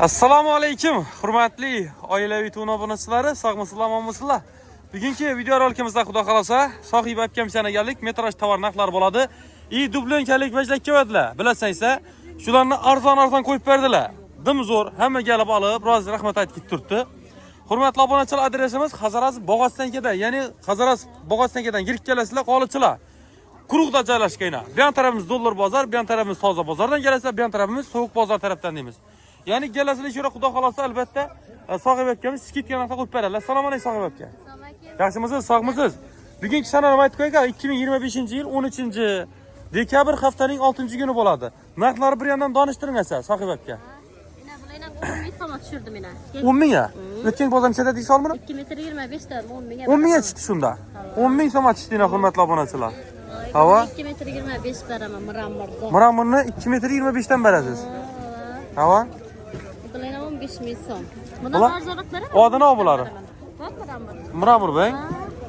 Assalomu alaykum, hurmatli oilaviy to'g'on obunachilari, sog'misizlar, omonmisizlar? Bugungi video rolikimizda xudo xolasa sohib aytgan egallik metraj tovar narxlari bo'ladi. Dublonkalik vajlakka vadilar. Bilasizlar, shularni arzon qo'yib berdilar. Dim zo'r, hamma kelib olib, biroz rahmat aytib turibdi. Hurmatli obunachilar, adresimiz Hazaras Bog'ostankadan, ya'ni Hazaras Bog'ostankadan kirib kelasizlar, qolichilar. Quruqda joylashgan. Bu yon tarafimiz dollar bozor, bu yon tarafimiz toza bozordan kelasizlar, bu yon tarafimiz sovuq bozor tarafdan deymiz. Yani gelasizlar shura xudo xolasa albatta sohib akamiz skidka narxda qo'yib beradi. Assalomu alaykum sohib aka. Yaxshimisiz, sog'misiz? Bugungi sanani aytib qo'ying, 2025-yil 13-dekabr haftaning 6-kuni bo'ladi. Narxlari bir yandan donishtiring asa sohib aka. Mana bularni 10 ming so'm tushirdim mana. 10 ming ya? O'tgan bozorchada deysiz olmini? 2 metr 25 dan 10 ming. 10 ming chiqdi shunda. 10 ming so'm chiqdi, hurmatli obunachilar. Hava 2 metr 25 beraman murammurda. Muramurni 2 metr 25 dan berasiz. Hava Bularni 15 ming so'm. Buni arzonroqlari? Odana obuları. Muramur bey.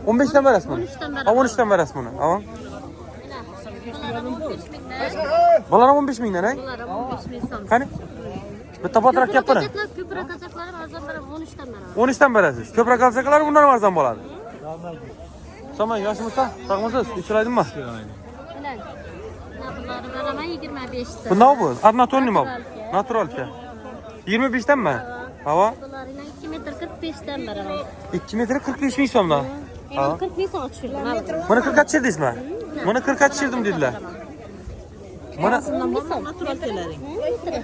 15 dan berasiz buni. 13 dan berasiz buni. Hava Bular 15 mingdan, ay? Bular 15 ming so'm. Qani? Bitta patrak yapini. Ko'proq qazoqlari arzon beraman 13 dan beraman. 13 dan berasiz. Ko'proq qazoqlar bundan arzon bo'ladi. Tamam, yaxshimisiz? Sog'misiz? Ishlaydingmi? Mana bularni beraman 25 dan. Bu nima bu? Adnatolni mi? Naturalka. 25 dan mi? Hava Bularni 2 metr 45 dan beraman. 2 metr 45 ming so'mdan. Endi 40 ming so'm tushirdim. Buni 40 ga tushirdiysizmi? Buni 40 ga tushirdim dedilar. Mana natural kelaring. 1 metr.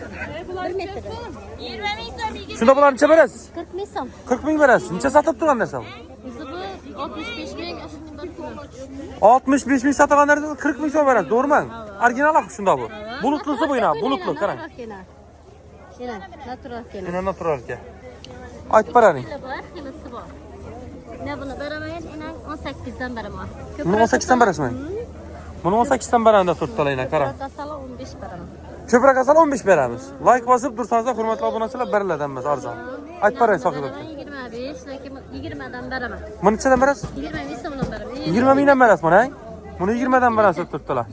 20 ming so'm. shunda bularni necha berasiz? 40 ming so'm. 40 ming berasiz. Necha sotib turgan narsa bu? Bizi bu 65 ming 65 ming sotgan narsa 40 ming so'm berasiz, to'g'rimi? Original aql shunda bu. Bulutlusi bu yana, bulutlu, qarang. Natural kena. Mana naturalka. Aytib beraring. Xilisi bor. Ne buni beraman, endi 18 dan beraman. Buni 18 dan berasizmi? Buni 18 dan beranda turibdilar, qarang. Kasala 15 beraman. Ko'proq asal 15 beramiz. Like bosib tursanizlar, hurmatli obunachilar, beriladan emas, arzon. Aytib berang sohib aka. 25, lekin 20 dan beraman. Buni nechadan berasiz? 20 ming so'mdan beraman. 20 mingdan berasiz buni, ay? Buni 20 dan berasiz turibdilar.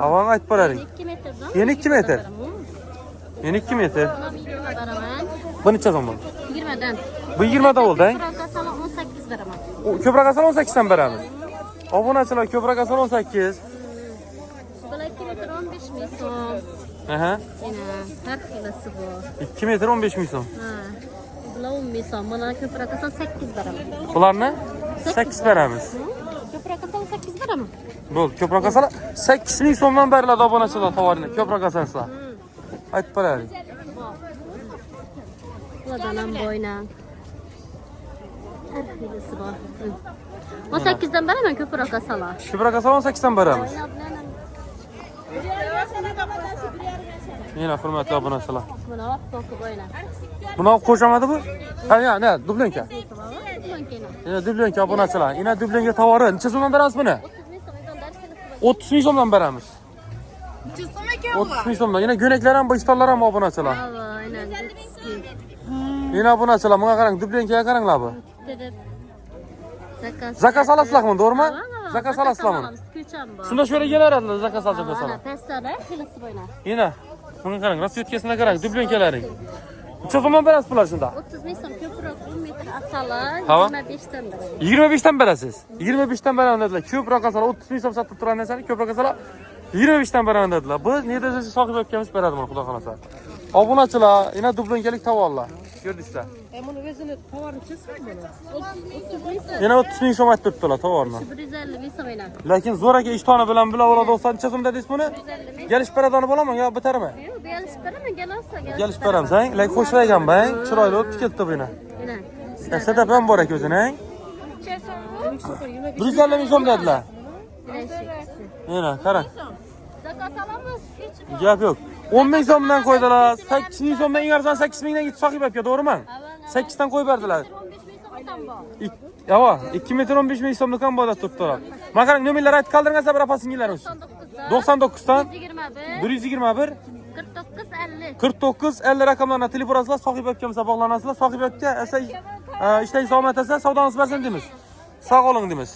Avval aytib beraring. 2 metrdan. Yeni 2 metr. Yeni 2 metr. 20 beraman. Bu necha so'm bu? 20 dan. Bu 20 dan bo'ldi, ay? Kasala 18 beraman. Ko'proq asal 18 dan beramiz. Obunachilar ko'proq asal 18. Bular 2 metr 15 ming so'm. Aha. Ena, har xilasi bor. 2 metr 15 ming so'm. Ha. Bular 10 ming so'm. Buni ko'proq asal 8 beraman. Bularni 8 beramiz. Ko'proq asal 8 beraman. Bo'ldi, ko'proq asal 8 ming so'mdan beriladi obunachilar tovarini. Ko'proq asalsizlar. Aytib beraring. Bulardan ham bo'yna. Har xilasi bor. 18 dan beraman ko'proq asalar. Ko'proq asal 18 dan beramiz. Yana hurmatli obunachilar. Buni olib qo'yib bo'yna. Buni olib qo'shamadi bu? Ha, ya, ne? Dublonka. Dublonka. Yana dublonka obunachilar. Yana dublonka tovari. Necha so'mdan berasiz buni? 30 ming so'mdan beramiz. 30 ming so'mdan. Yana go'naklar ham, ishtonlar ham obunachilar. Yana obunachilar, bunga qarang, dublonkaga qaranglar bu. Zakaz olasizlarmi, to'g'rimi? Zakaz olasizlarmi? Shunda shunga kelaradilar, zakaz olsalar. Pastlar, xilasi bo'yna. Yana bunga qarang, rasvetkasini qarang, dublonkalaring. Necha so'mdan berasiz bular shunda? 30 ming so'm ko'proq 10 metr asalar 25 dan beraman. 25 dan berasiz. 25 dan beraman dedilar. Ko'proq asalar 30 ming so'm sotib turgan narsani ko'proq asalar 25 dan beraman dedilar. Biz ne desa sohib akamiz beradi buni, xudo xolasa. Obunachilar, yana dublonkalik tovarlar. Ko'rdingizlar? Buni o'zini tovarni chizgan buni. 30 ming so'm. Yana 30 ming so'm aytib turibdilar tovarni. 150 ming so'm elan. Lekin zo'r aka ishtoni bilan bila oladi olsa necha so'mda deysiz buni? Gelish beradani bo'laman yo bitarmi? Yo'q, berish beraman, gelolsa. Gelish beramiz, ha? Lekin qo'shilgan bang, chiroyli o'tib ketdi bu yana. Mana. Sadaf ham bor aka o'zini, ha? 150 ming so'm dedilar. Yana, qarang. Zakaz olamiz, hech Gap yo'q. 10 ming so'mdan qo'ydilar. 8 ming so'mdan eng arzon 8 mingdan gitib sohib aka, to'g'rimi? 8 dan qo'yib berdilar. 15 ming so'mdan bor. Yo'q, 2 metr 15 ming so'mdan ham bo'ladi turibdilar. Men qarang, nomerlar aytib qoldiringizlar, bir apasingizlarimiz. 99 dan 121 49 50. 49 50 raqamlarni telefon orqali sohib akamizga bog'lanasizlar. Sohib aka esa ishdan salomat esa savdoningiz bersin deymiz. Sog' bo'ling deymiz.